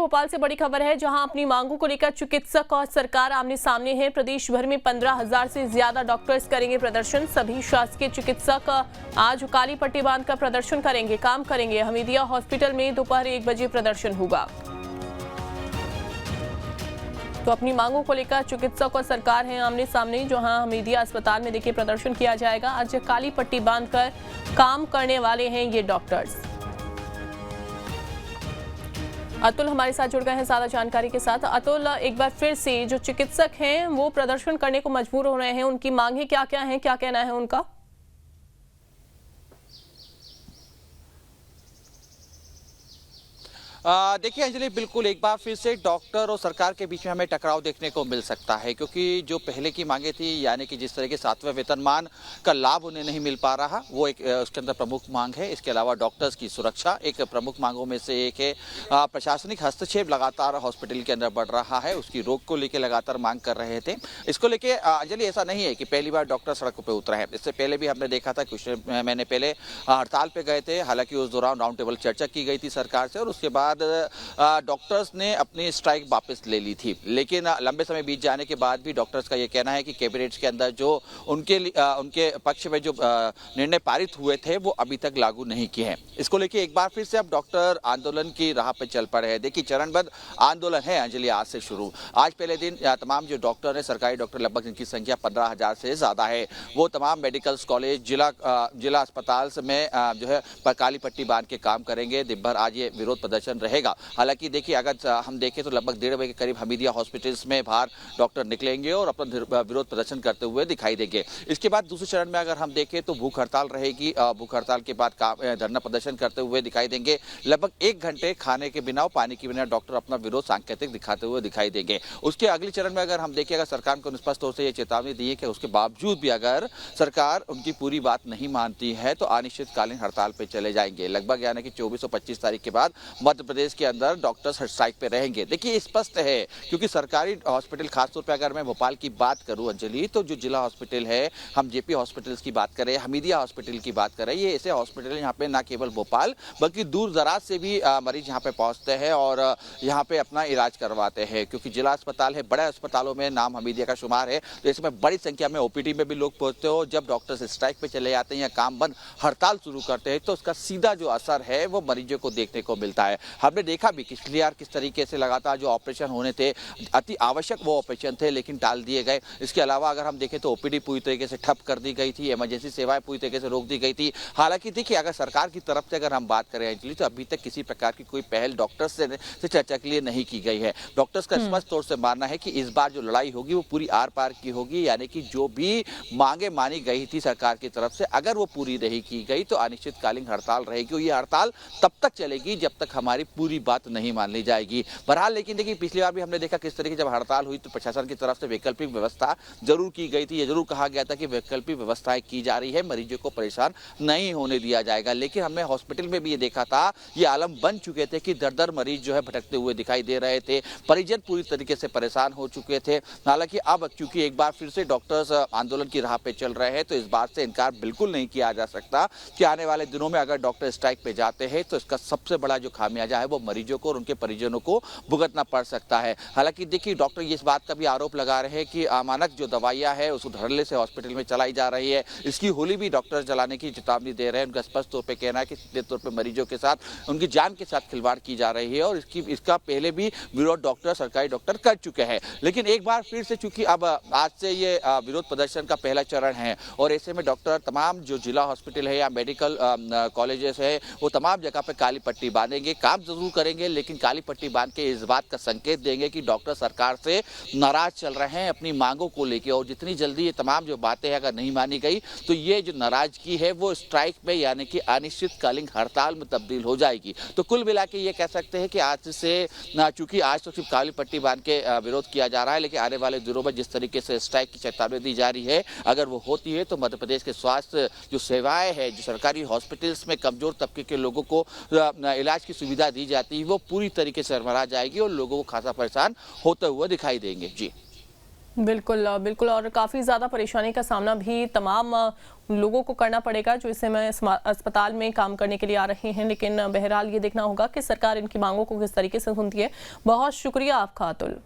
भोपाल से बड़ी खबर है, जहां अपनी मांगों को लेकर चिकित्सक और सरकार आमने सामने हैं। प्रदेश भर में 15,000 से ज्यादा डॉक्टर्स करेंगे प्रदर्शन। सभी शासकीय चिकित्सक आज काली पट्टी बांधकर प्रदर्शन करेंगे, काम करेंगे। हमीदिया हॉस्पिटल में दोपहर 1 बजे प्रदर्शन होगा। तो अपनी मांगों को लेकर चिकित्सक और सरकार हैं आमने सामने, जहां हमीदिया अस्पताल में देखिए प्रदर्शन किया जाएगा। आज काली पट्टी बांधकर काम करने वाले हैं ये डॉक्टर्स। अतुल हमारे साथ जुड़ गए हैं ज्यादा जानकारी के साथ। अतुल, एक बार फिर से जो चिकित्सक हैं वो प्रदर्शन करने को मजबूर हो रहे हैं, उनकी मांगे क्या क्या हैं, क्या कहना है उनका? देखिए अंजलि, बिल्कुल एक बार फिर से डॉक्टर और सरकार के बीच में हमें टकराव देखने को मिल सकता है, क्योंकि जो पहले की मांगे थी, यानी कि जिस तरह के 7वें वेतनमान का लाभ उन्हें नहीं मिल पा रहा, वो एक उसके अंदर प्रमुख मांग है। इसके अलावा डॉक्टर्स की सुरक्षा एक प्रमुख मांगों में से एक है। प्रशासनिक हस्तक्षेप लगातार हॉस्पिटल के अंदर बढ़ रहा है, उसकी रोक को लेकर लगातार मांग कर रहे थे। इसको लेकर अंजलि, ऐसा नहीं है कि पहली बार डॉक्टर सड़कों पर उतरे हैं। इससे पहले भी हमने देखा था, कुछ महीने पहले हड़ताल पे गए थे। हालांकि उस दौरान राउंड टेबल चर्चा की गई थी सरकार से, और उसके बाद डॉक्टर्स ने अपनी स्ट्राइक वापस ले ली थी। लेकिन लंबे समय बीत जाने के बाद भी डॉक्टर्स का ये कहना है कि कैबिनेट के अंदर जो उनके पक्ष में जो निर्णय पारित हुए थे वो अभी तक लागू नहीं किए हैं। इसको लेकर एक बार फिर से अब डॉक्टर आंदोलन की राह पर चल पड़े हैं। देखिए, चरणबद्ध आंदोलन है अंजलि, आज से शुरू। आज पहले दिन तमाम जो डॉक्टर है, सरकारी डॉक्टर, लगभग जिनकी संख्या 15,000 से ज्यादा है, वो तमाम मेडिकल कॉलेज, जिला अस्पताल में जो है काली पट्टी बांध के काम करेंगे। दिन भर आज ये विरोध प्रदर्शन रहेगा। हालांकि देखिए, अगर हम देखें तो लगभग 1:30 बजे के करीब हमीदिया हॉस्पिटल्स में बाहर डॉक्टर निकलेंगे और अपना विरोध प्रदर्शन करते हुए दिखाई देंगे। इसके बाद दूसरे चरण में अगर हम देखें तो भूख हड़ताल रहेगी। भूख हड़ताल के बाद धरना प्रदर्शन करते हुए दिखाई देंगे। लगभग 1 घंटे खाने के बिना और पानी के बिना डॉक्टर अपना विरोध सांकेतिक दिखाते हुए दिखाई देंगे। उसके अगले चरण में अगर हम देखें, अगर सरकार को स्पष्ट तौर से ये चेतावनी दी है कि उसके बावजूद भी अगर सरकार उनकी पूरी बात नहीं मानती है तो अनिश्चितकालीन हड़ताल पर चले जाएंगे। लगभग यानी कि 24 और 25 तारीख के बाद मध्य प्रदेश के अंदर डॉक्टर्स स्ट्राइक पे रहेंगे। देखिए, स्पष्ट है, क्योंकि सरकारी हॉस्पिटल, खासतौर पे अगर मैं भोपाल की बात करूं अंजलि, तो जो जिला हॉस्पिटल है, हम जेपी हॉस्पिटल्स की बात करें, हमीदिया हॉस्पिटल की बात करें, ये ऐसे हॉस्पिटल यहाँ पे ना केवल भोपाल बल्कि दूर दराज से भी मरीज यहाँ पे पहुंचते हैं और यहाँ पे अपना इलाज करवाते हैं। क्योंकि जिला अस्पताल है, बड़े अस्पतालों में नाम हमीदिया का शुमार है, तो इसमें बड़ी संख्या में ओपीडी में भी लोग पहुंचते हो। जब डॉक्टर्स स्ट्राइक पे चले जाते हैं या काम बंद हड़ताल शुरू करते हैं, तो उसका सीधा जो असर है वो मरीजों को देखने को मिलता है। हमने देखा भी पिछली बार किस तरीके से लगातार जो ऑपरेशन होने थे, अति आवश्यक वो ऑपरेशन थे, लेकिन टाल दिए गए। इसके अलावा अगर हम देखें तो ओपीडी पूरी तरीके से ठप कर दी गई थी, इमरजेंसी सेवाएं पूरी तरीके से रोक दी गई थी। हालांकि देखिए, अगर सरकार की तरफ से अगर हम बात करें अंजलि, तो अभी तक किसी प्रकार की कोई पहल डॉक्टर्स से चर्चा के लिए नहीं की गई है। डॉक्टर्स का स्पष्ट तौर से मानना है कि इस बार जो लड़ाई होगी वो पूरी आर पार की होगी, यानी कि जो भी मांगे मानी गई थी सरकार की तरफ से, अगर वो पूरी नहीं की गई तो अनिश्चितकालीन हड़ताल रहेगी। ये हड़ताल तब तक चलेगी जब तक हमारी पूरी बात नहीं मान ली जाएगी। बहरहाल, लेकिन देखिए, पिछली बार भी हमने देखा किस तरीके जब हड़ताल हुई तो प्रशासन की तरफ से वैकल्पिक व्यवस्था जरूर की गई थी। ये जरूर कहा गया था कि वैकल्पिक व्यवस्थाएं की जा रही है, मरीजों को परेशान नहीं होने दिया जाएगा। लेकिन हमने हॉस्पिटल में भी ये देखा था, ये आलम बन चुके थे कि दर मरीज जो है भटकते हुए दिखाई दे रहे थे, परिजन पूरी तरीके से परेशान हो चुके थे। हालांकि अब चूंकि एक बार फिर से डॉक्टर्स आंदोलन की राह पे चल रहे हैं, तो इस बात से इनकार बिल्कुल नहीं किया जा सकता कि आने वाले दिनों में अगर डॉक्टर स्ट्राइक पे जाते हैं तो इसका सबसे बड़ा जो खामियाजा है वो मरीजों को और उनके परिजनों को भुगतना पड़ सकता है। हालांकि देखिए, डॉक्टर इस बात का भी आरोप लगा रहे हैं कि अमानक जो दवाइयां है उसको धड़ल्ले से हॉस्पिटल में चलाई जा रही है। इसकी होली भी डॉक्टर जलाने की चेतावनी दे रहे हैं। उनका स्पष्ट तौर पे कहना है कि सीधे तौर पे मरीजों के साथ, उनकी जान के साथ खिलवाड़ की जा रही है, और इसका पहले भी विरोध डॉक्टर, सरकारी डॉक्टर कर चुके हैं। लेकिन एक बार फिर से, चूंकि अब आज से ये विरोध प्रदर्शन का पहला चरण है, और ऐसे में डॉक्टर तमाम जो जिला हॉस्पिटल है या मेडिकल कॉलेजेस है, वो तमाम जगह पे काली पट्टी बांधेंगे। काम जरूर करेंगे, लेकिन काली पट्टी बांध के इस बात का संकेत देंगे कि डॉक्टर सरकार से नाराज चल रहे हैं अपनी मांगों को लेकर, और जितनी जल्दी ये तमाम जो बातें हैं अगर नहीं मानी गई तो ये जो नाराजगी है वो स्ट्राइक में, यानी कि अनिश्चितकालीन हड़ताल में तब्दील हो जाएगी। तो कुल मिला के ये कह सकते हैं कि आज से, चूंकि आज तो सिर्फ काली पट्टी बांध के विरोध किया जा रहा है, लेकिन आने वाले दिनों में जिस तरीके से स्ट्राइक की चेतावनी दी जा रही है, अगर वो होती है तो मध्य प्रदेश के स्वास्थ्य जो सेवाएं है, जो सरकारी हॉस्पिटल्स में कमजोर तबके के लोगों को इलाज की सुविधा दी जाती है, वो पूरी तरीके से सरमरा जाएगी और लोगों को खासा परेशान होते हुए दिखाई देंगे। जी। बिल्कुल बिल्कुल, और काफ़ी ज़्यादा परेशानी का सामना भी तमाम लोगों को करना पड़ेगा जो इस समय अस्पताल में काम करने के लिए आ रहे हैं। लेकिन बहरहाल ये देखना होगा कि सरकार इनकी मांगों को किस तरीके से सुनती है। बहुत शुक्रिया आपका अतुल।